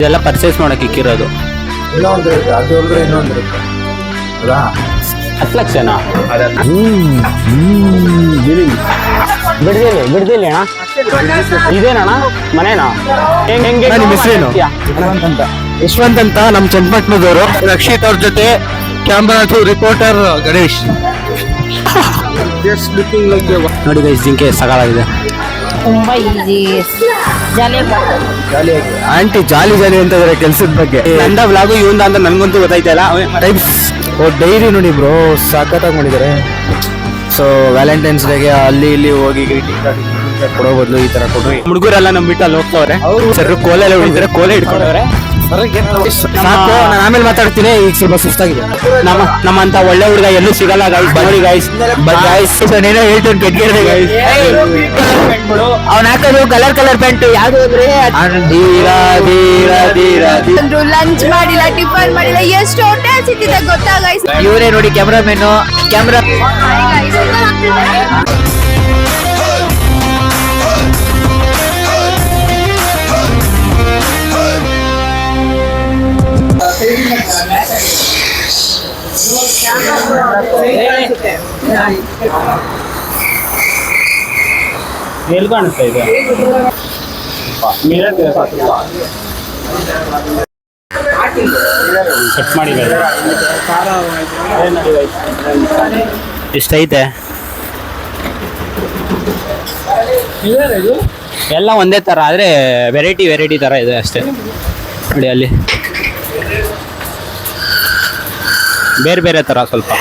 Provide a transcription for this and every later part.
ಇದೆಲ್ಲ ಪರ್ಚೇಸ್ ಮಾಡಕ್ಕೆ ಇಕ್ಕಿರೋದು. ಇನ್ನೊಂದು ಇರುತ್ತೆ, ಅದು ಒಳಗಡೆ ಇನ್ನೊಂದು ಇರುತ್ತೆ ಅಲ್ಲ. 10 ಲಕ್ಷನಾ? ಬಿಡ್ದಿಲ್ಲ ಅಣ್ಣ. ಇದೇನಣ್ಣ ಮನೇನಾ? ಹೆಂಗೆ ನಿಮ್ಮ ಹೆಸರೇನು? ಯಶವಂತ್ ಅಂತ ನಮ್ಮ ಚನ್ನಪಟ್ಟಣದವರು. ರಕ್ಷಿತ್ ಅವ್ರ ಜೊತೆ ಕ್ಯಾಮ್ರಾ ರಿಪೋರ್ಟರ್ ಗಣೇಶ್. ನೋಡಿ ಗೈಸ್, ಜಿಂಕೆ ಸಗಾಲಾಗಿದೆ. ತುಂಬಾ ಈಸಿ, ಜಾಲಿ ಆಂಟಿ ಜಾಲಿ ಅಂತ ಇದಾರೆ ಕೆಲ್ಸದ ಬಗ್ಗೆ. ನಂದ ವ್ಲಾಗು ಇವಂದ ಅಂತ ನನ್ಗಂತೂ ಗೊತ್ತಾಯ್ತಲ್ಲ. ಡೈರಿ ನೋಡಿ ಬ್ರೋ, ಸಾಕತ್ತಾಗಿ ಮಾಡಿದ್ದಾರೆ. ಸೊ ವ್ಯಾಲೆಂಟೈನ್ಸ್ ಡೇಗೆ ಅಲ್ಲಿ ಇಲ್ಲಿ ಹೋಗಿ ಗ್ರೀಟಿಂಗ್ ಕಾರ್ಡ್ ಕೊಡೋ ಬದಲು ಈ ತರ ಕೊಡ್ರಿ. ಹುಡುಗರೆಲ್ಲ ನಮ್ ಬಿಟ್ಟು ಅಲ್ಲಿ ಹೋಗ್ತವ್ರೆ. ಸರ್ ಕೋಲೆ ಹೊಡಿತಾರೆ, ಕೋಲೆ ಇಟ್ಕೊಂಡವ್ರೆ. ಸಾಕು, ನಾನು ಆಮೇಲೆ ಮಾತಾಡ್ತೀನಿ. ಈಗ ಸ್ವಲ್ಪ ಸುಸ್ತಾಗಿದೆ. ನಮ್ಮಂತ ಒಳ್ಳೆ ಹುಡುಗ ಎಲ್ಲೂ ಸಿಗಲ್ಲ ಗೈಸ್. ಬನ್ನಿ ಗೈಸ್. ನೀನೇ ಹೇಳ್ತೀನಿ ಕೆಟ್ಟ ಗೈಸ್. ಅವ್ನ ಹಾಕೋದು ಕಲರ್ ಪ್ಯಾಂಟ್ ಯಾವ್ದು ಅಂದ್ರೆ ಲಂಚ್ ಮಾಡಿಲ್ಲ, ಟಿಫನ್ ಮಾಡಿಲ್ಲ, ಎಷ್ಟು ಹೊಟ್ಟೆ ಹಸಿತಿದೆ ಗೊತ್ತಾ ಗೈಸ್. ಇವರೇ ನೋಡಿ ಕ್ಯಾಮ್ರಾಮನ್. ಕ್ಯಾಮ್ರಾ ಎಲ್ಲಿ ಕಾಣಿಸ್ತಾ ಇದೆ? ಕಟ್ ಮಾಡಿ ಎಷ್ಟೈತೆ? ಎಲ್ಲ ಒಂದೇ ತರ, ಆದ್ರೆ ವೆರೈಟಿ ತರ ಇದೆ ಅಷ್ಟೇ. ನೋಡಿ ಅಲ್ಲಿ ಬೇರೆ ತರ ಸ್ವಲ್ಪ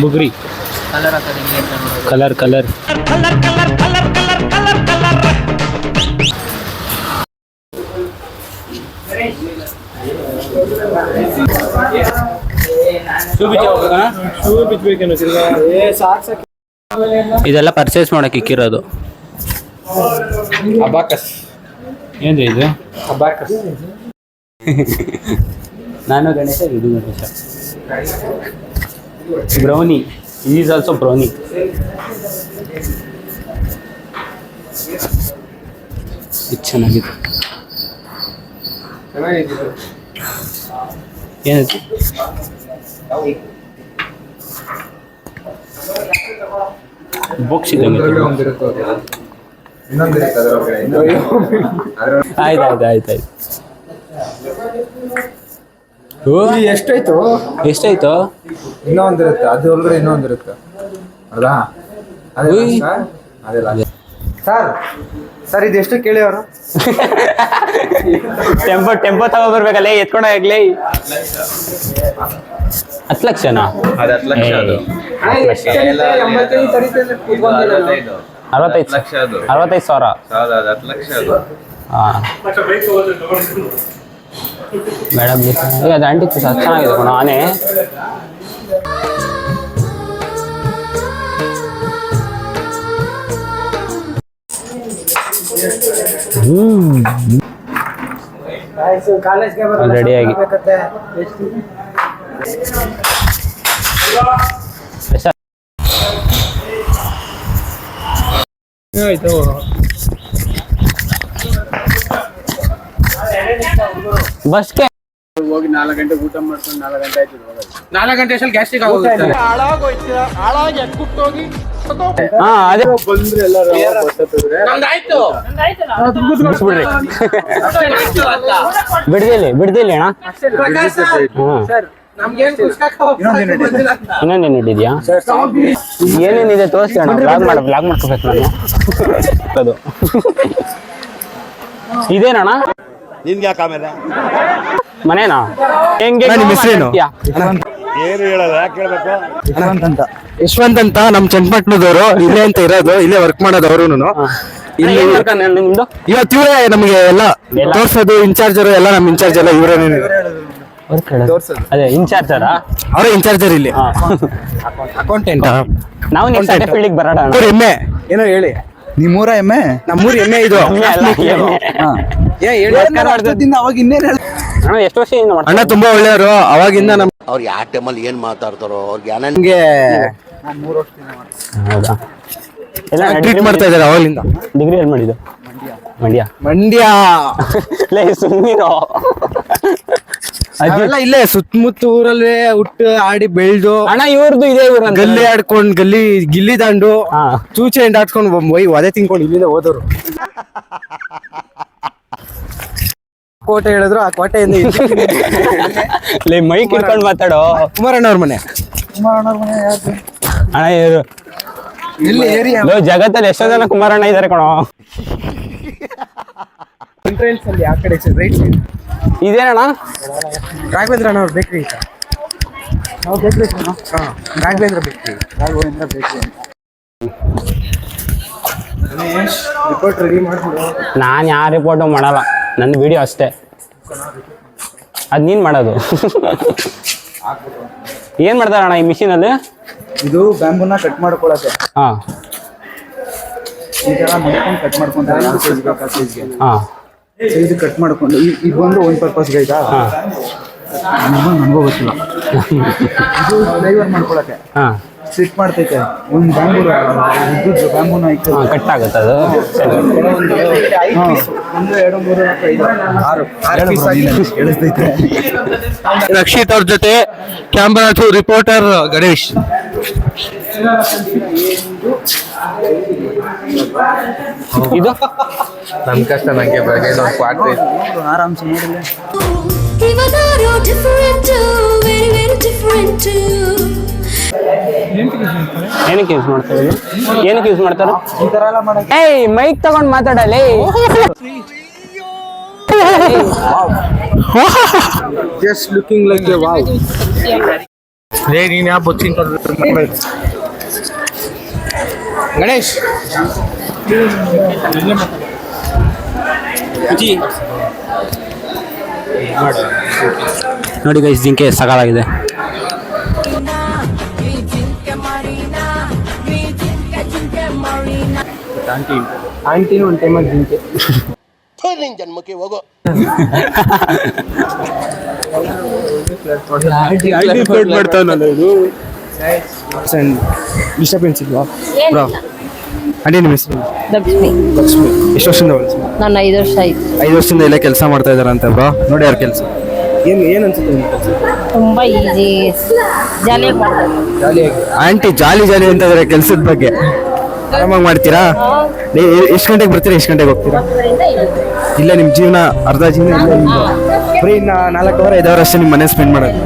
ಬುಗ್ರಿ ಕಲರ್ ಇದೆಲ್ಲ ಪರ್ಚೇಸ್ ಮಾಡಕ್ಕೆ ಇಕ್ಕಿರೋದು. ಅಬಾಕಸ್ ಏನ್ರಿ ಇದು? ಅಬಾಕಸ್. ನಾನು ಗಣೇಶ, ಇದು Ganesha. Brownie is also brownie. ಇದು ಚೆನ್ನಾಗಿದೆ. ಏನಿದೆ? ಬಾಕ್ಸ್ ಇದೆ. ಆಯ್ತು. ಎಷ್ಟಾಯ್ತು? ಇನ್ನೊಂದಿರುತ್ತೆ, ಅದು ಒಳಗಡೆ ಇನ್ನೊಂದಿರುತ್ತೆ ಅಲ್ಲ. ಸರ್ ಇದು ಎಷ್ಟು ಕೇಳಿ ಅವರು? ಟೆಂಪೋ ತಗೋಬರ್ಬೇಕಲ್ಲ, ಎತ್ಕೊಂಡ ಆಗ್ಲೇ. 10 ಲಕ್ಷನಾ? 10 ಲಕ್ಷ ಅದು. 65,000. 10 ಲಕ್ಷ ಅದು. ಮೇಡಮ್ ಅದು ಆಂಟಿ ಚೆನ್ನಾಗಿದೆ ಕಣ ಆನೆ. ರೆಡಿಯಾಗಿ ಬಸ್ಗೆ ಹೋಗಿ 4 ಗಂಟೆ ಊಟ ಮಾಡ್ಕೊಂಡು 4 ಗಂಟೆ ಆಯ್ತು. 4 ಗಂಟೆ ಅಷ್ಟಲ್ಲಿ ಗ್ಯಾಸ್ಟ್ರಿಕ್ ಆಗೋಗುತ್ತೆ. ಹಾ ಅದೇ ಬಂದ್ರೆ ಎಲ್ಲರೂ ಬಿಡ್ದಿಲ್ಲ ಅಣ್ಣ. ಇನ್ನೊಂದೇನು ಇಟ್ಟಿದ್ಯಾ? ಏನೇನಿದೆ ತೋರಿಸಿ ಅಣ್ಣ. ಬ್ಲಾಗ್ ಮಾಡ್ಕೋಬೇಕು ನಾನು. ಅದು ಇದೇನಣ್ಣ? ನಿನ್ಗೆ ಯಾಕೆ ಆಮೇಲೆ ಮನೇನಾ? ಹೆಂಗೆ? ನಿಮ್ಮ ಹೆಸರೇನು? ಏನು ಹೇಳಲ್ಲ, ಯಾಕೆ ಹೇಳ್ಬೇಕು? ಯಶವಂತ್ ಅಂತ ನಮ್ಮ ಚನ್ನಪಟ್ಟಣದವರು. ಇಲ್ಲೇ ಅಂತ ಇರೋದು, ಇಲ್ಲೇ ವರ್ಕ್ ಮಾಡೋದು ಅವರು. ಇಲ್ಲಿ ನಿಮ್ದು ಇವತ್ತು ಇವರೇ ನಮಗೆ ಎಲ್ಲ ತೋರ್ಸೋದು. ಇನ್ಚಾರ್ಜರು ಎಲ್ಲ ನಮ್ಮ ಇನ್ಚಾರ್ಜ್ ಎಲ್ಲ ಇವರೇ. ಅದೇ ಇನ್ಚಾರ್ಜರಾ? ಅವರೇ ಇನ್ಚಾರ್ಜರ್ ಇಲ್ಲಿ. ಅಕೌಂಟೆಂಟ್. ನಾವು ನೆಕ್ಸ್ಟ್ ಫೀಲ್ಡಿಗೆ ಬರೋಣ. ಎಮ್ಮೆ ಏನೋ ಹೇಳಿ. ನಿಮ್ಮೂರ ಎಮ್ಮೆ? ನಮ್ಮೂರ ಎಮ್ಮೆ ಇದು. ಅವಾಗ ಇನ್ನೇನು ಅಣ್ಣ ಎಷ್ಟು ವರ್ಷ ಅಣ್ಣ ತುಂಬಾ ಒಳ್ಳೆಯವರು. ಅವಾಗಿಂದ ನಮ್ ಅವ್ರು ಯಾವ ಟೈಮಲ್ಲಿ ಏನ್ ಮಾತಾಡ್ತಾರೋ ಅವ್ರಿಗೆ ನಮ್ಗೆ 3 ವರ್ಷದಿಂದ. ಹೌದಾ? ಟ್ರೀಟ್ ಮಾಡ್ತಾ ಇದಾರೆ ಅವಾಗಲಿಂದ. ಡಿಗ್ರಿ ಎಲ್ಲಿ ಮಾಡಿದ್ದು? ಮಂಡ್ಯ ಲೇ ಸುಮ್ಮನಿರೋ. ಅದೆಲ್ಲ ಇಲ್ಲೇ ಸುತ್ತಮುತ್ತ ಊರಲ್ಲೇ ಹುಟ್ಟು ಆಡಿ ಬೆಳ್ದು ಅಣ್ಣ ಇವ್ರದ್ದು ಇದೆ ಊರ ಗಲ್ಲಿ ಆಡ್ಕೊಂಡ್ ಗಿಲ್ಲಿ ದಾಂಡು ಚೂಚೆ ಎಂಡ್ ಆಡ್ಕೊಂಡು ಒದೆ ತಿನ್ಕೊಂಡು ಇಲ್ಲಿಂದ ಹೋದವ್ರು. ಕೋಟೆ ಹೇಳಿದ್ರು ಆ ಕೋಟೆಯಿಂದ ಲೇ ಮೈಕ್ ಇಟ್ಕೊಂಡು ಮಾತಾಡೋ. ಕುಮಾರಣ್ಣವ್ರ ಮನೆ. ಅಣ್ಣ ಇವರು ಇಲ್ಲಿ ಏರಿಯಾ ಜಗತ್ತಲ್ಲಿ ಎಷ್ಟೋ ಜನ ಕುಮಾರಣ್ಣ ಇದಾರೆ ಕಣೋ. ಎಂಟ್ರೆನ್ಸ್ ಅಲ್ಲಿ ಆ ಕಡೆ ರೈಟ್ ಸೈಡ್ ಇದೇನಣ್ಣ? ರಾಘವೇಂದ್ರ ಅಣ್ಣ ಅವ್ರ ಬೇಕ್ರಿ ಐತ. ನಾವು bakery Raghavendra bakery. Report ready ಮಾಡ್ಬಿಡು. ನಾನು ಯಾವ ರಿಪೋರ್ಟು ಮಾಡಲ್ಲ, ನನ್ನ ವಿಡಿಯೋ ಅಷ್ಟೇ. ಅದು ನೀನು ಮಾಡೋದು. ಏನು ಮಾಡ್ತಾರಣ್ಣ ಈ ಮಿಷಿನಲ್ಲಿ? ಇದು ಬ್ಯಾಂಬೂನ ಕಟ್ ಮಾಡ್ಕೊಳಕ್ಕೆ. ಹಾಂ ಈ ಥರ ಮಾಡ್ಕೊಂಡು ಕಟ್ ಮಾಡ್ಕೊಂತಾರೆ. ಹಾಂ ಇದು ಕಟ್ ಮಾಡ್ಕೊಂಡು ಇದು ಬಂದು ಒಂದು ಪರ್ಪಸ್ಗೆ ಆಯ್ತಾ? ನನಗೂ ಗೊತ್ತಿಲ್ಲ. ಇದು ಫ್ಲೇವರ್ ಮಾಡ್ಕೊಳಕ್ಕೆ. ಹಾಂ ಸ್ಟಿಚ್ ಮಾಡ್ತೈತೆ. ಒಂದು ಬ್ಯಾಂಬೂನ ಕಟ್ ಆಗುತ್ತೆ ಅದು. 1 2 3 4 5 6 ಪೀಸ್ ಎಳಿಸ್ತೈತೆ. ರಕ್ಷಿತ್ ಅವ್ರ ಜೊತೆ ಕ್ಯಾಮ್ರಾ ರಿಪೋರ್ಟರ್ ಗಣೇಶ್. ಇದು ನನ್ನ ಕಷ್ಟ ನನಗೆ ಬಗ್ಗೆ ಆರಾಮ್ಸೆ ನೋಡಿಲ್ಲ. ಏನಕ್ಕೆ ಯೂಸ್ ಮಾಡ್ತಾರೆ? ಏನಕ್ಕೆ ಯೂಸ್ ಮಾಡ್ತಾರೆ? ಈ ಥರ ಎಲ್ಲ ಮಾಡಕ್ಕೆ. ಏಯ್ ಮೈಕ್ ತಗೊಂಡು ಮಾತಾಡಲೇ. Just looking like a wow. ನೀನು ಯಾವ ಬೊಚ್ಚಿನ ಗಣೇಶ್ ನೋಡಿ ಗೈಸ್, ಜಿಂಕೆ ಸಕಾಲಾಗಿದೆ. ಆಂಟಿ ಒಂದು ಟೈಮಲ್ಲಿ ಜಿಂಕೆ ಜನ್ಮಕ್ಕೆ ಹೋಗೋ. ಡಿಸ್ಟರ್ಬೆನ್ಸ್ ಇಲ್ವಾ ಬ್ರೋ? ಅದೇ ನಿಮ್ಮ ಹೆಸರು? ಲಕ್ಷ್ಮಿ. ಲಕ್ಷ್ಮಿ. ಎಷ್ಟು ವರ್ಷದಿಂದ ನಾನು 5 ವರ್ಷ ಆಯ್ತು. 5 ವರ್ಷದಿಂದ ಇಲ್ಲೇ ಕೆಲಸ ಮಾಡ್ತಾ ಇದಾರಂತೆ ಬ್ರೋ. ನೋಡಿ ಅವ್ರ ಕೆಲಸ ಏನು ಅನ್ಸುತ್ತೆ ನಿಮ್ಮ ಕೆಲಸ? ತುಂಬಾ ಈಸಿ, ಜಾಲಿಯಾಗಿ ಮಾಡ್ತಾರೆ. ಆಂಟಿ ಜಾಲಿ ಅಂತ ಇದಾರೆ ಕೆಲಸದ ಬಗ್ಗೆ. ಆರಾಮಾಗಿ ಮಾಡ್ತೀರಾ? ಎಷ್ಟು ಗಂಟೆಗೆ ಬರ್ತೀರಾ, ಎಷ್ಟು ಗಂಟೆಗೆ ಹೋಗ್ತೀರಾ? ಇಲ್ಲ ನಿಮ್ಮ ಜೀವನ ಅರ್ಧ ಜೀವನ ಇಲ್ಲ ನಿಮ್ದು. ಬರೀ ಇನ್ನು 4 ಅವರ್ 5 ಅವರ್ ಅಷ್ಟೇ ನಿಮ್ಮ ಮನೆ ಸ್ಪೆಂಡ್ ಮಾಡೋದು.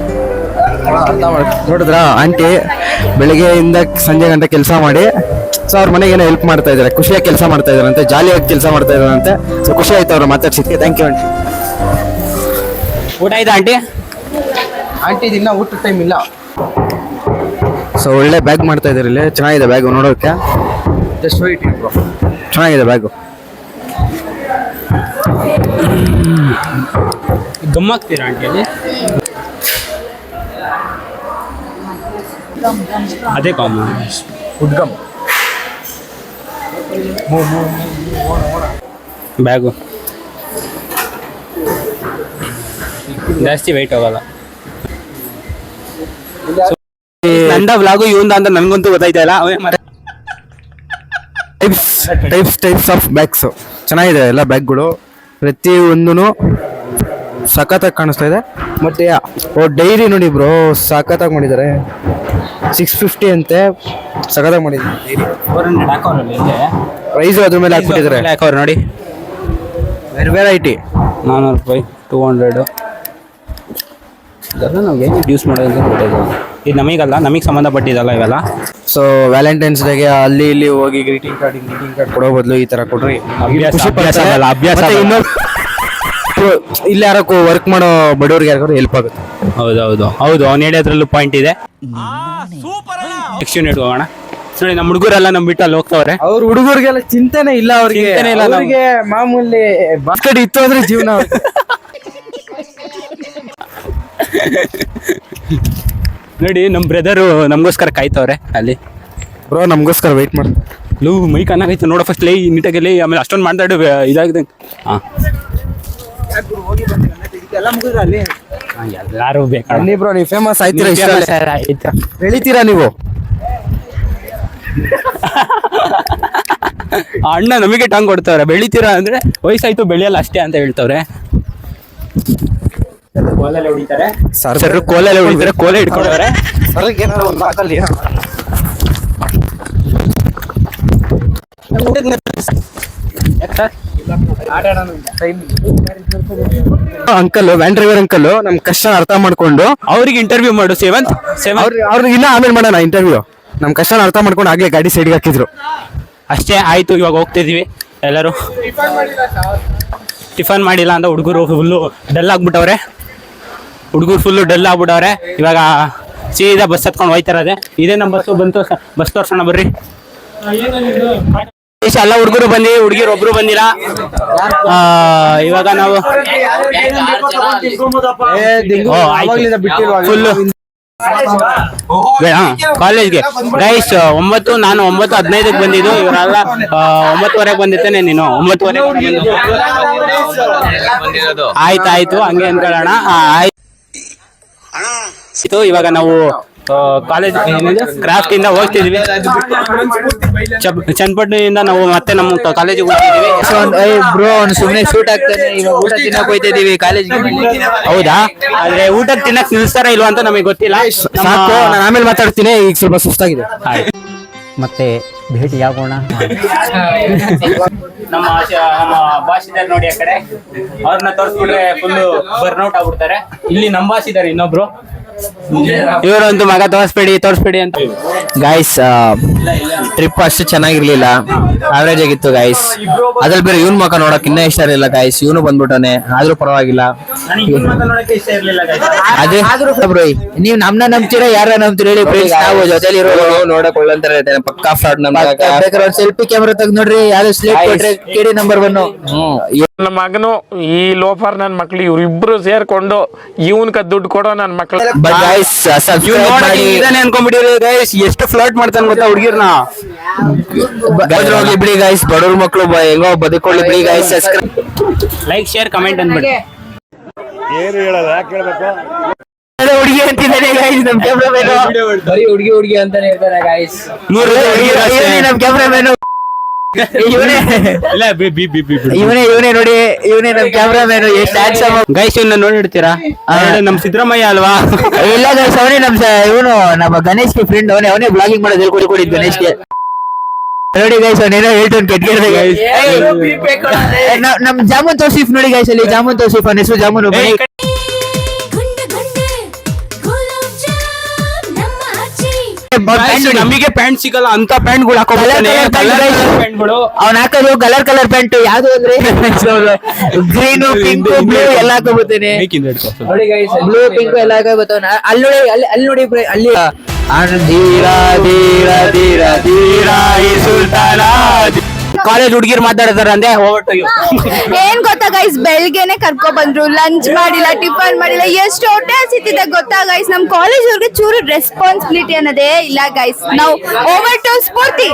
ಅರ್ಥ ಮಾಡಿ ನೋಡಿದ್ರಾ ಆಂಟಿ ಬೆಳಿಗ್ಗೆಯಿಂದ ಸಂಜೆ ಗಂಟೆ ಕೆಲಸ ಮಾಡಿ ಸೊ ಅವ್ರ ಮನೆಗೆ ಏನೋ ಹೆಲ್ಪ್ ಮಾಡ್ತಾ ಇದ್ದಾರೆ. ಖುಷಿಯಾಗಿ ಕೆಲಸ ಮಾಡ್ತಾ ಇದಾರಂತೆ, ಜಾಲಿಯಾಗಿ ಕೆಲಸ ಮಾಡ್ತಾ ಇದಾರಂತೆ. ಸೊ ಖುಷಿ ಆಯ್ತು ಅವ್ರು ಮಾತಾಡ್ಸಿದ್ಕೆ. Thank you aunty. ಊಟ ಆಯ್ತಾ ಆಂಟಿ? ಆಂಟಿ ದಿನ ಊಟ ಟೈಮ್ ಇಲ್ಲ. ಸೊ ಒಳ್ಳೆ ಬ್ಯಾಗ್ ಮಾಡ್ತಾ ಇದ್ದಾರೆ ಇಲ್ಲಿ. ಚೆನ್ನಾಗಿದೆ ಬ್ಯಾಗು ನೋಡೋಕ್ಕೆ. Just weight. ಚೆನ್ನಾಗಿದೆ ಬ್ಯಾಗು. ಗಮ್ಮಾಗ್ತೀರಾ ಆಂಟಿ ಅಲ್ಲಿ? ಅದೇ ಕಾಮನ್ ಉದ್ಗಮ್ ಬ್ಯಾಗು ಜಾಸ್ತಿ ವೆಯ್ಟ್ ಹೋಗಲ್ಲ. ನಂದ ಬ್ಲಾಗು ಇವಂದ ಅಂತ ನನ್ಗಂತೂ ಗೊತ್ತಾಯ್ತಾ ಇಲ್ಲ. ಟೈಪ್ಸ್ ಆಫ್ ಬ್ಯಾಗ್ಸ್ ಚೆನ್ನಾಗಿದೆ ಎಲ್ಲ ಬ್ಯಾಗ್ಗಳು. ಪ್ರತಿ ಒಂದೂ ಸಖತ್ತಾಗಿ ಕಾಣಿಸ್ತಾ ಇದೆ. ಮತ್ತೆ ಡೈರಿ ನೋಡಿ ಬ್ರೋ, ಸಖತ್ತಾಗಿ ಮಾಡಿದ್ದಾರೆ. 650 ಅಂತೆ, ಸಖತ್ತಾಗಿ ಮಾಡಿದ್ದಾರೆ. ಪ್ರೈಸು ಅದ್ರ ಮೇಲೆ ಹಾಕ್ಬಿಟ್ಟಿದ್ದಾರೆ. ಹಾಕೋರು ನೋಡಿ, ವೆರೈಟಿ 400 ರೂಪಾಯಿ, 200. ಇದೆಲ್ಲ ನಾವು ಏನು ಯೂಸ್ ಮಾಡೋದು ಅಂತ ಗೊತ್ತಾಯ್ತು. ಇದು ನಮಗಲ್ಲ, ನಮಗೆ ಸಂಬಂಧಪಟ್ಟಿದ್ದಲ್ಲ ಇವೆಲ್ಲ. ಸೊ ವ್ಯಾಲೆಂಟೈನ್ಸ್ ಡೇಗೆ ಅಲ್ಲಿ ಇಲ್ಲಿ ಹೋಗಿ ಗ್ರೀಟಿಂಗ್ ಕಾರ್ಡ್ ಕೊಡೋ ಬದಲು ಈ ತರ ಕೊಡ್ರಿ. ಅಭ್ಯಾಸ ಇಲ್ಲಿ ಯಾರೋ ವರ್ಕ್ ಮಾಡೋ ಬಡವ್ರಿಗೆ ಯಾರಿಗಾರು ಹೆಲ್ಪ್ ಆಗುತ್ತೆ. ಹೌದು ಅವ್ನು ಹೇಳೋದ್ರಲ್ಲೂ ಪಾಯಿಂಟ್ ಇದೆ. ನೆಕ್ಸ್ಟ್ ಯೂನಿಟ್ ಹೋಗೋಣ. ನೋಡಿ ನಮ್ಮ ಹುಡುಗರೆಲ್ಲ ನಮ್ಮ ಬಿಟ್ಟು ಅಲ್ಲಿ ಹೋಗ್ತಾವ್ರೆ. ಅವ್ರ ಹುಡುಗರಿಗೆಲ್ಲ ಚಿಂತೆನೆ ಇಲ್ಲ, ಅವ್ರಿಗೆ ಮಾಮೂಲಿ ಬಾಸ್ಕೆಟ್ ಇತ್ತು ಅಂದ್ರೆ ಜೀವನ. ನೋಡಿ ನಮ್ಮ ಬ್ರದರು ನಮಗೋಸ್ಕರ ಕಾಯ್ತವ್ರೆ ಅಲ್ಲಿ. ಬ್ರೋ ನಮಗೋಸ್ಕರ ವೆಯ್ಟ್ ಮಾಡಿ. ಮೈ ಕಣ್ಣಾಗೈತೆ ನೋಡೋ ಫಸ್ಟ್ ಲೈ ನೀಟಾಗಿ ಲೈ, ಆಮೇಲೆ ಅಷ್ಟೊಂದು ಮಾತಾಡು ಇದಾಗಿದೆ. ಹಾಂ ಎಲ್ಲರೂ ಬೇಕಾ ಬ್ರೋ, ನೀವು ಫೇಮಸ್ ಆಯ್ತೀರಾ? ಆಯ್ತು ಬೆಳಿತೀರಾ ನೀವು? ಆ ಅಣ್ಣ ನಮಗೆ ಟಾಂಗ್ ಕೊಡ್ತವ್ರೆ, ಬೆಳಿತೀರಾ ಅಂದ್ರೆ ವಯಸ್ಸಾಯ್ತು ಬೆಳೆಯಲ್ಲ ಅಷ್ಟೇ ಅಂತ ಹೇಳ್ತವ್ರೆ. ಕೋಲಲ್ಲೇ ಹೊಡಿತಾರೆ ಸರ್, ಕೋಲಲ್ಲೇ ಹೊಡಿತಾರೆ, ಕೋಲೆ ಹಿಡ್ಕೊಂಡವ್ರೆ. ಅಂಕಲ್, ವ್ಯಾನ್ ಡ್ರೈವರ್ ಅಂಕಲ್ ನಮ್ ಕಷ್ಟ ಅರ್ಥ ಮಾಡ್ಕೊಂಡು ಅವ್ರಿಗೆ ಇಂಟರ್ವ್ಯೂ ಮಾಡು ಸೇವಂತ್. ಅವ್ರಿಗೆ ಇನ್ನ ಆಮೇಲೆ ಮಾಡೋಣ ಇಂಟರ್ವ್ಯೂ. ನಮ್ ಕಷ್ಟ ಅರ್ಥ ಮಾಡ್ಕೊಂಡು ಆಗ್ಲೇ ಗಾಡಿ ಸೈಡ್ಗೆ ಹಾಕಿದ್ರು ಅಷ್ಟೇ ಆಯ್ತು. ಇವಾಗ ಹೋಗ್ತಿದೀವಿ ಎಲ್ಲರೂ. ಟಿಫನ್ ಮಾಡಿಲ್ಲ ಅಂತ ಹುಡುಗರು ಫುಲ್ಲು ಡಲ್ ಆಗ್ಬಿಟ್ಟವ್ರೆ. ಇವಾಗ ಸೀದಾ ಬಸ್ ಹತ್ಕೊಂಡು ಹೋಯ್ತಾರದೆ. ಇದೇ ನಮ್ಮ ಬಸ್ಸು ಬಂತು. ಬಸ್ ತೋರ್ಸೋಣ ಬರ್ರಿ. ಎಲ್ಲ ಹುಡುಗರು ಬಂದಿ, ಹುಡುಗಿರು ಒಬ್ರು ಬಂದಿಲ್ಲ. ಇವಾಗ ನಾವು ಫುಲ್ಲು ಕಾಲೇಜ್ಗೆ ಗೈಸ್ 9, ನಾನು 9:15 ಬಂದಿದ್ದು. ಇವರೆಲ್ಲ 9:15 ಬಂದಿತ್ತೇನೆ. ನೀನು 9:15 ಆಯ್ತಾಯ್ತು, ಹಂಗೆ ಅನ್ಕೊಳ್ಳೋಣ. ಆಯ್ತು, ಇವಾಗ ನಾವು ಕಾಲೇಜ್ ಕ್ರಾಫ್ಟ್ ಇಂದ ಹೋಗ್ತಿದೀವಿ. ಚನ್ನಪಟ್ಟಣದಿಂದ ನಾವು ಮತ್ತೆ ನಮ್ಮ ಕಾಲೇಜಿಗೆ ಹೋಗ್ತಿದೀವಿ. ಬ್ರೋ ಸುಮ್ಮನೆ ಶೂಟ್ ಆಗ್ತಾನೆ. ಇವಾಗ ಊಟ ತಿನ್ನಕ್ ಹೋಗ್ತಿದೀವಿ ಕಾಲೇಜ್ಗೆ. ಹೌದಾ? ಆದ್ರೆ ಊಟ ತಿನ್ನಕ್ ನಿಲ್ಸ್ತಾರ ಇಲ್ವಾ ಅಂತ ನಮಗೆ ಗೊತ್ತಿಲ್ಲ. ಸಾಕು, ನಾನು ಆಮೇಲೆ ಮಾತಾಡ್ತೀನಿ. ಈಗ ಸ್ವಲ್ಪ ಸುಸ್ತಾಗಿದೆ. ಮತ್ತೆ ಭೇಟಿಯಾಗೋಣ. ನಮ್ಮ ಬಾಸ್ ಇದ್ದಾರೆ ನೋಡಿ ಆ ಕಡೆ. ಅವ್ರನ್ನ ತೋರಿಸ್ಬಿಟ್ರೆ ಫುಲ್ ಬರ್ನೌಟ್ ಆಗ್ಬಿಡ್ತಾರೆ. ಇಲ್ಲಿ ನಮ್ಮ ಬಾಸ್ ಇದ್ದಾರೆ ಇನ್ನೊಬ್ರು. ಇವರಂತೂ ಮಗ ತೋರಿಸ್ಬೇಡಿ ಅಂತ. ಗೈಸ್ ಟ್ರಿಪ್ ಅಷ್ಟು ಚೆನ್ನಾಗಿರ್ಲಿಲ್ಲ, ಆವರೇಜ್ ಆಗಿತ್ತು ಗೈಸ್. ಅದ್ರಲ್ಲಿ ಬೇರೆ ಇವನ್ ಮಗ ನೋಡಕ್ ಇನ್ನ ಇಷ್ಟ ಇರಲಿಲ್ಲ ಗೈಸ್. ಇವನು ಬಂದ್ಬಿಟ್ಟಾನೆ, ಆದ್ರೂ ಪರವಾಗಿಲ್ಲ. ಅದೇ ಬ್ರೋ, ನೀವ್ ನಮ್ನ ನಂಬ್ತೀರಾ ಯಾರ ನಂಬ್ತೀರಾ ಹೇಳಿ ಪ್ಲೀಸ್. ನಾವು ಜೊತೆಲಿ ನೋಡಕ್ ಒಳ್ಳೆ ಪಕ್ಕಾ ಫ್ರಾಡ್. ಬೇಕಾದ್ರೆ ಒಂದ್ ಸೆಲ್ಫಿ ಕ್ಯಾಮ್ರಾ ತೆಗ್ದು ನೋಡ್ರಿ, ಯಾವ್ದು ಸ್ಲೇಟ್ ಕೊಟ್ರೆ KD ನಂಬರ್ 1. ನನ್ನ ಮಗನು ಈ ಲೋಫರ್ ನನ್ ಮಕ್ಳು ಇವ್ರಿಬ್ರು ಸೇರ್ಕೊಂಡು ಇವನ್ಕ ದುಡ್ಡು ಕೊಡೋ ನನ್ ಮಕ್ಳು. ಅನ್ಕೊಂಡ್ಬಿಟ್ಟಿರಿ ಗೈಸ್, ಎಷ್ಟು ಫ್ಲರ್ಟ್ ಮಾಡ್ತಾನೆ ಗೊತ್ತಾ ಹುಡುಗಿರ್ನ. ಹೋಗ್ಲಿ ಬಿಡಿ ಗೈಸ್, ಬಡವ್ರ ಮಕ್ಳು ಹೆಂಗೋ ಬದುಕೊಳ್ಳಿ ಬಿಡಿ ಗೈಸ್. ಲೈಕ್, ಶೇರ್, ಕಮೆಂಟ್ ಅಂದ್ಬಿಡಿ. ಏನು ಹೇಳಲ್ಲ, ಯಾಕೆ ಹೇಳ್ಬೇಕು? ಹುಡುಗಿ ಅಂತಿದ್ದಾನೆ ಗೈಸ್ ನಮ್ ಕ್ಯಾಮ್ರಾಮನ್. ಬರೀ ಹುಡುಗಿ ಅಂತಾನೆ ಹೇಳ್ತಾರೆ ಗೈಸ್. ನಮ್ ಕ್ಯಾಮ್ರಾಮನ್ ಇವನೇ ನೋಡಿ, ಇವನೇ ನಮ್ ಕ್ಯಾಮ್ರಾಮನ್. ಎಷ್ಟು ಹ್ಯಾಂಡ್ಸಮ್ ಗೈಸ್. ಇವ್ನ ನೋಡಿರ್ತೀರಾ, ನಮ್ ಸಿದ್ದರಾಮಯ್ಯ ಅಲ್ವಾ? ಇಲ್ಲ ಗೈಸ್, ಅವನೇ ಇವನು ನಮ್ಮ ಗಣೇಶ್ಗೆ ಫ್ರೆಂಡ್. ಅವನೇ ಬ್ಲಾಗಿಂಗ್ ಮಾಡೋದು ಹೇಳ್ಕೊಡಿದ್ದು ಗಣೇಶ್ಗೆ. ನೋಡಿ ಗೈಸ್, ಅವನೇನೋ ಹೇಳ್ತಾನೆ ಕೆಟ್ಟ ಗೈಸ್. ನಮ್ ಜಾಮೂನ್ ತೋಸಿಫ್ ನೋಡಿ ಗೈಸ್, ಅಲ್ಲಿ ಜಾಮೂನ್ ತೋಸಿಫ್ ಅವನ ಹೆಸರು ಜಾಮೂನ್. ನಮಗೆ ಪ್ಯಾಂಟ್ ಸಿಗಲ್ಲ ಅಂತ ಪ್ಯಾಂಟ್ಗಳು ಹಾಕೋತಾನೆ. ಅವ್ನ ಹಾಕೋದು ಕಲರ್ ಪ್ಯಾಂಟ್. ಯಾವ್ದು ಅಂದ್ರೆ ಗ್ರೀನ್, ಪಿಂಕ್, ಬ್ಲೂ ಎಲ್ಲ ಹಾಕೋಬೋತೇನೆ. ನೋಡಿ ಗೈಸ್, ಬ್ಲೂ, ಪಿಂಕ್ ಎಲ್ಲ ಹಾಕೋಬೋತಾನ. ಅಲ್ಲಿ ನೋಡಿ ಅಲ್ಲಿ ಕಾಲೇಜ್ ಹುಡುಗಿರ್ ಮಾತಾಡ್ತಾರ ಅಂದೆ. ಏನ್ ಗೊತ್ತಾ ಗೈಸ್, ಬೆಳ್ಗೆನೆ ಕರ್ಕೊ ಬಂದ್ರು, ಲಂಚ್ ಮಾಡಿಲ್ಲ, ಟಿಫನ್ ಮಾಡಿಲ್ಲ, ಎಷ್ಟು ಹೊಟ್ಟೆ ಹಸಿತಿದೆ ಗೊತ್ತಾ ಗೈಸ್. ನಮ್ ಕಾಲೇಜ್ ಅವ್ರಿಗೆ ಚೂರು ರೆಸ್ಪಾನ್ಸಿಬಿಲಿಟಿ ಅನ್ನೋದೇ ಇಲ್ಲ ಗೈಸ್. ನಾವು ಓವರ್ ಟು ಸ್ಫೂರ್ತಿ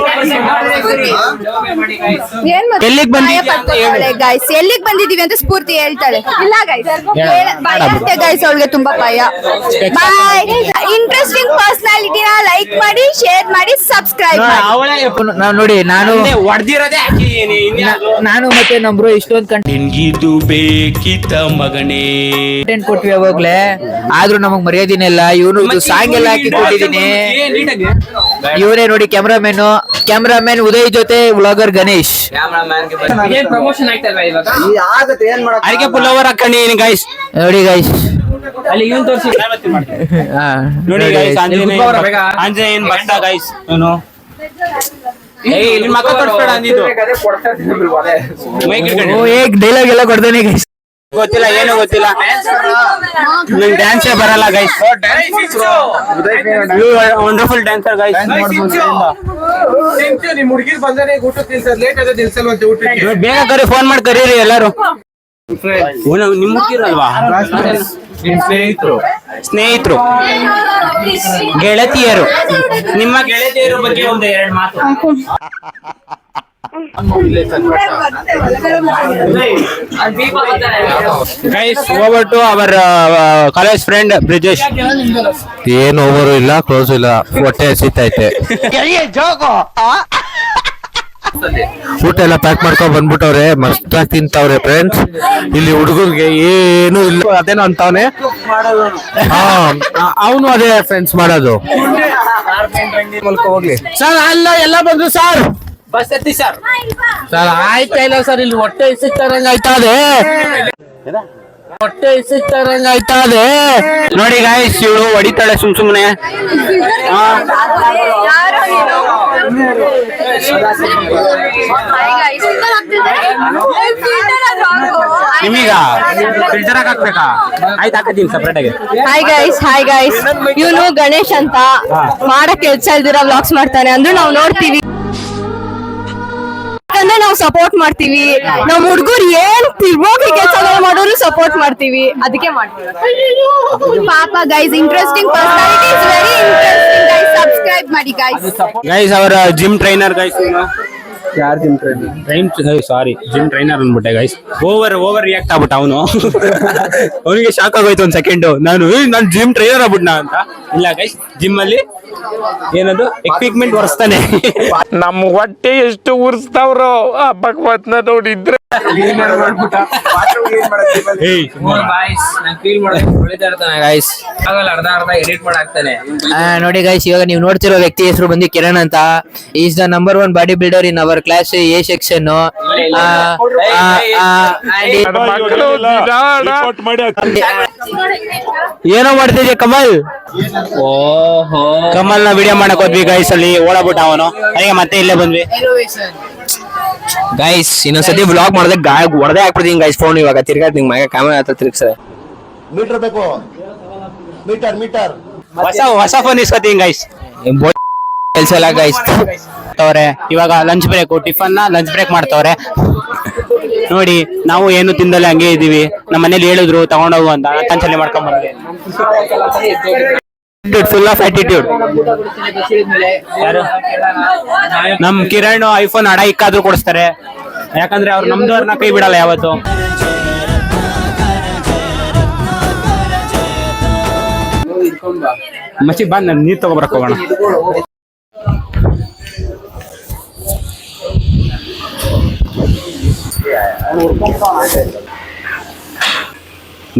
ಏನ್ ಎಲ್ಲಿಗ್ ಗೈಸ್, ಎಲ್ಲಿಗ್ ಬಂದಿದೀವಿ ಅಂತ ಸ್ಫೂರ್ತಿ ಹೇಳ್ತಾಳೆ. ಇಲ್ಲ ಗೈಸ್, ಭಯ ಅಷ್ಟೇ ಗೈಸ್, ಅವಳಿಗೆ ತುಂಬಾ ಭಯ. ಬಾಯ್. ಇಂಟ್ರೆಸ್ಟಿಂಗ್ ಪರ್ಸನಾಲಿಟಿನ ಲೈಕ್ ಮಾಡಿ, ಶೇರ್ ಮಾಡಿ, ಸಬ್ಸ್ಕ್ರೈಬ್ ಮಾಡಿ. ನೋಡಿ, ಹೊಡೆದಿರೋದೇ ನಾನು ಮತ್ತೆ ನಮ್ ಬ್ರೋ ಇಷ್ಟೊಂದು ನಿನ್ಗಿದು ಬೇಕಿತ್ತ ಮಗನೇ ಕಂಟೆಂಟ್ ಕೊಟ್ವಿ ಅವಾಗ್ಲೇ, ಆದ್ರೂ ನಮಗ್ ಮರ್ಯಾದಿನೇ ಇಲ್ಲ. ಇವನು ಸಾಂಗ್ ಎಲ್ಲ ಹಾಕಿ ಕೊಟ್ಟಿದೀನಿ. ಇವರೇ ನೋಡಿ ಕ್ಯಾಮ್ರಾಮನ್ ಉದಯ್ ಜೊತೆ ವ್ಲಾಗರ್ ಗಣೇಶ್. ಪ್ರಮೋಷನ್ ಆಯ್ತಲ್ವಾ ಇವಾಗ? ಅದಕ್ಕೆ ಪುಲ್ಲವರ್ ಹಾಕಣಿ ಗೈಸ್. ನೋಡಿ ಗೈಸ್, ಅಲ್ಲಿ ಇವನ್ ತೋರಿಸಿ ನೋಡಿ ಗೈಸ್. ಆಂಜನೇಯನ್ ಭಕ್ತ ಗೈಸ್. ಇವನು ಮಕ್ಕ ತೋರಿಸ್ಬೇಡ ಅಂದಿದ್ದು. ಡೈಲಾಗ್ ಎಲ್ಲ ಕೊಡ್ತಾನೆ ಗೈಸ್. ಗೊತ್ತಿಲ್ಲ, ಏನು ಗೊತ್ತಿಲ್ಲ, ನಂಗೆ ಡ್ಯಾನ್ಸೇ ಬರಲ್ಲ ಗೈಸ್. Wonderful dancer guys. ಬೇಗ ಕರಿ, ಫೋನ್ ಮಾಡಿ ಕರೀರಿ ಎಲ್ಲರೂ. ನಿಮ್ ಹುಡುಗಿರಲ್ವಾ? ಸ್ನೇಹಿತರು, ಗೆಳತಿಯರು. ನಿಮ್ಮ ಗೆಳತಿಯರ ಬಗ್ಗೆ ಒಂದು 2 ಮಾತು. Guys, over to our college friend Brijesh. ಏನು ಓವರು ಇಲ್ಲ, ಕ್ಲೋಸ್ ಇಲ್ಲ, ಹೊಟ್ಟೆ ಹಸಿತೈತೆ. ಊಟ ಎಲ್ಲ ಪ್ಯಾಕ್ ಮಾಡ್ಕೊಂಡ್ ಬಂದ್ಬಿಟ್ಟವ್ರೆ, ಮಸ್ತಾಗಿ ತಿಂತವ್ರೆ ಫ್ರೆಂಡ್ಸ್. ಇಲ್ಲಿ ಹುಡುಗರಿಗೆ ಏನು ಇಲ್ಲ, ಅದೇನೋ ಅಂತವನೆ. ಅವನು ಅದೇ ಫ್ರೆಂಡ್ಸ್ ಮಾಡೋದು. ಹೋಗ್ಲಿ ಸರ್, ಅಲ್ಲ ಎಲ್ಲ ಬಂದ್ರು ಸರ್. ಬಸ್ ಎತ್ತಿ ಸರ್. ಸರ್ ಆಯ್ತಾ ಇಲ್ಲ ಸರ್, ಇಲ್ಲಿ ಹೊಟ್ಟೆ ಇಸಿಕ್ತಾರಂಗ ಆಯ್ತದೆ, ಹೊಟ್ಟೆ ಇಸಿಕ್ತಾರಂಗ ಆಯ್ತದೆ. ನೋಡಿ ಗಾಯ್ಸ್, ಇವಳು ಹೊಡಿತಾಳೆ ಸುಮ್ನೆ. ನಿಮೀಗ ಫಿಲ್ಟರ್ ಹಾಕ್ಬೇಕಾ? ಆಯ್ತು, ಹಾಕತ್ತೀನಿ ಸಪ್ರೇಟ್ ಆಗಿ. ಹಾಯ್ ಗೈಸ್ ಇವನು ಗಣೇಶ್ ಅಂತ ಮಾಡಕ್ ಕೆಲ್ಸ ಇಲ್ದಿರ ವ್ಲಾಗ್ಸ್ ಮಾಡ್ತಾನೆ ಅಂದ್ರೆ ನಾವು ನೋಡ್ತೀವಿ, ಯಾಕಂದ್ರೆ ನಾವು ಸಪೋರ್ಟ್ ಮಾಡ್ತೀವಿ. ನಮ್ ಹುಡುಗರು ಏನ್ ತಿರ್ಗೋಗಿ ಕೆಲಸ ಮಾಡೋರು ಸಪೋರ್ಟ್ ಮಾಡ್ತೀವಿ, ಅದಕ್ಕೆ ಮಾಡ್ತೀವಿ. ಪಾಪ guys, interesting personality, is very interesting guys. Subscribe ಮಾಡಿ ಗೈಸ್. ಗೈಸ್ ಅವರ ಜಿಮ್ ಟ್ರೈನರ್ ಗೈಸ್. ಯಾರು gym trainer? Sorry, gym trainer ಅನ್ಬಿಟ್ಟೆ ಗೈಸ್. ಓವರ್ ರಿಯಾಕ್ಟ್ ಆಗ್ಬಿಟ್ಟ ಅವನು. ಅವನಿಗೆ ಶಾಕ್ ಆಗೋಯ್ತು ಒಂದ್ ಸೆಕೆಂಡ್. ನಾನು ಜಿಮ್ ಟ್ರೈನರ್ ಆಗ್ಬಿಟ್ನಾ ಅಂತ. ಇಲ್ಲ ಗೈಸ್, ಜಿಮ್ ಅಲ್ಲಿ ಏನದು ಎಕ್ವಿಪ್ಮೆಂಟ್ ಒರೆಸ್ತಾನೆ. ನಮ್ಮ ಹೊಟ್ಟೆ ಎಷ್ಟು ಉರ್ಸ್ತಾವ್ರೋ ಆ ಭಗವತ್ನ ನೋಡಿದ್ರೆ. ನೋಡಿ ಗೈಸ್, ಇವಾಗ ನೀವು ನೋಡ್ತಿರೋ ವ್ಯಕ್ತಿ ಹೆಸರು ಬಂದು ಕಿರಣ್ ಅಂತ. Is the number 1 body builder in our class A section. ಏನೋ ಮಾಡ್ತಿದ್ಯಾ ಕಮಲ್? ಕಮಲ್ ನ ವಿಡಿಯೋ ಮಾಡಕ್ ಹೋದ್ವಿ ಗೈಸ್, ಅಲ್ಲಿ ಓಡಾಬಿಟ್ಟ ಅವನು. ಹಾಗೆ ಮತ್ತೆ ಇಲ್ಲೇ ಬಂದ್ವಿ ಗೈಸ್. ಇನ್ನೊಂದ್ಸತಿ ವ್ಲಾಗ್ ಮಾಡಿದ್ರೆ ಗಾಯ ಹೊಡೆದೇ ಹಾಕ್ಬಿಡ್ತೀನಿ ಗೈಸ್. ಫೋನ್ ಇವಾಗ ತಿರ್ಗಾಡ್ ನಿಂಗೆ ಮಗ ಕ್ಯಾಮೆರಾ ಹತ್ರ ತಿರ್ಗ್ಸದೆ. ಮೀಟರ್ ಬೇಕು, ಮೀಟರ್ ಹೊಸ ಫೋನ್ ಇಸ್ಕೊತೀನಿ ಗೈಸ್. ಕೆಲ್ಸ ಎಲ್ಲ ಗೈಸ್. ಇವಾಗ lunch break, tiffin lunch break ಮಾಡ್ತವ್ರೆ. ನೋಡಿ, ನಾವು ಏನು ತಿಂದಲ್ಲ ಹಂಗೆ ಇದೀವಿ. ನಮ್ಮ ಮನೇಲಿ ಹೇಳಿದ್ರು ತಗೊಂಡೋಗು ಅಂತ, ಕಂಚಲಿ ಮಾಡ್ಕೊಂಡ್ ಬಂದ್ವಿ. Full of attitude. ನಮ್ ಕಿರಣ್ ಐಫೋನ್ ಅಡ ಇಕ್ಕಾದ್ರೂ ಕೊಡಿಸ್ತಾರೆ, ಯಾಕಂದ್ರೆ ಅವ್ರು ನಮ್ದವ್ರನ್ನ ಕೈ ಬಿಡಲ್ಲ ಯಾವತ್ತು. ಮಚ್ಚಿ ಬಂದ್ ನೀರ್ ತಗೊಬರಕ್ ಹೋಗೋಣ.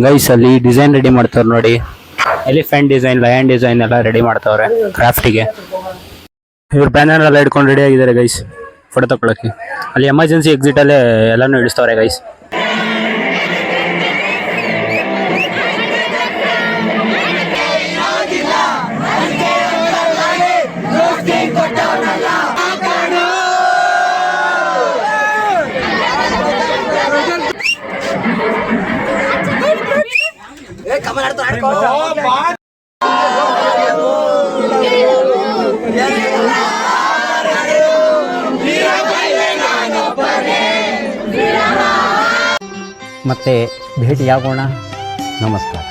ಗೈಸ್, ಅಲ್ಲಿ ಡಿಸೈನ್ ರೆಡಿ ಮಾಡ್ತಾವ್ರೆ ನೋಡಿ. ಎಲಿಫೆಂಟ್ ಡಿಸೈನ್, ಲಯನ್ ಡಿಸೈನ್ ಎಲ್ಲ ರೆಡಿ ಮಾಡ್ತಾವ್ರೆ ಕ್ರಾಫ್ಟಿಗೆ. ಇವ್ರು ಬ್ಯಾನರ್ ಎಲ್ಲ ಇಟ್ಕೊಂಡು ರೆಡಿ ಆಗಿದ್ದಾರೆ ಗೈಸ್ ಫೋಟೋ ತಗೊಳಕ್ಕೆ. ಅಲ್ಲಿ ಎಮರ್ಜೆನ್ಸಿ ಎಕ್ಸಿಟ್ ಅಲ್ಲೇ ಎಲ್ಲಾನು ಇಳಿಸ್ತವ್ರೆ ಗೈಸ್. ಮತ್ತೆ ಭೇಟಿಯಾಗೋಣ. ನಮಸ್ಕಾರ.